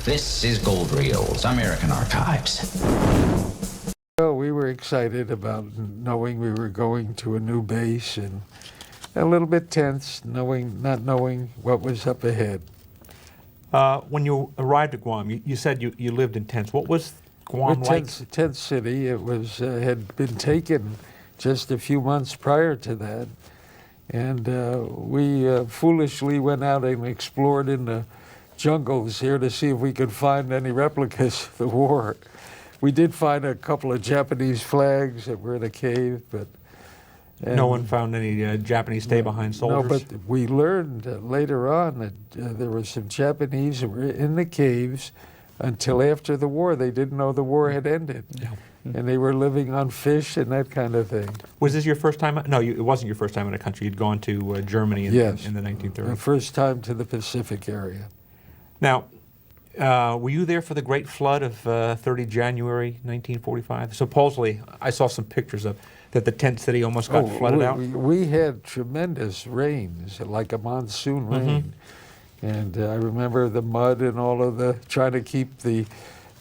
This is Gold Reels, American Archives. Well, we were excited about knowing we were going to a new base and a little bit tense, not knowing what was up ahead. When you arrived at Guam, you said you lived in tents. What was Guam like? Tent City. It was had been taken just a few months prior to that, and we foolishly went out and explored in the jungles here to see if we could find any replicas of the war. We did find a couple of Japanese flags that were in a cave, but No one found any Japanese stay-behind soldiers? No, but we learned later on that there were some Japanese who were in the caves until after the war. They didn't know the war had ended. Yeah. And they were living on fish and that kind of thing. Was this your first time? No, it wasn't your first time in a country. You'd gone to Germany in the 1930s. The first time to the Pacific area. Now, were you there for the Great Flood of 30 January 1945? Supposedly, I saw some pictures of that the tent city almost got flooded out. We had tremendous rains, like a monsoon rain. And I remember the mud and all of the, trying to keep the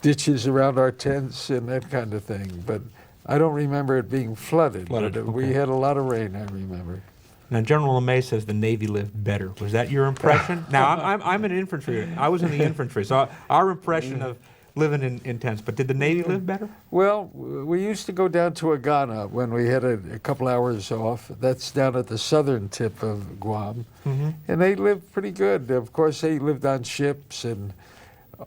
ditches around our tents and that kind of thing. But I don't remember it being flooded. We had a lot of rain, I remember. Now, General LeMay says the Navy lived better. Was that your impression? Now, I'm an infantry. I was in the infantry, so our impression of living in tents. But did the Navy live better? Well, we used to go down to Agana when we had a couple hours off. That's down at the southern tip of Guam. And they lived pretty good. Of course, they lived on ships, and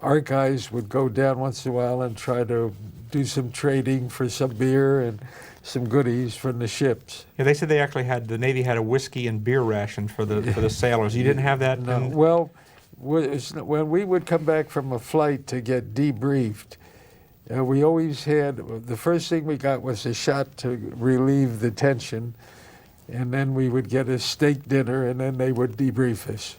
our guys would go down once in a while and try to do some trading for some beer and some goodies from the ships. Yeah, they said they actually had, the Navy had a whiskey and beer ration for the sailors. You didn't have that? No. Well, when we would come back from a flight to get debriefed, we always had, the first thing we got was a shot to relieve the tension, and then we would get a steak dinner, and then they would debrief us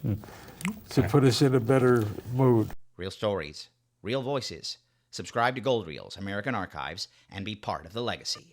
to put us in a better mood. Real stories, real voices. Subscribe to Gold Reels, American Archives, and be part of the legacy.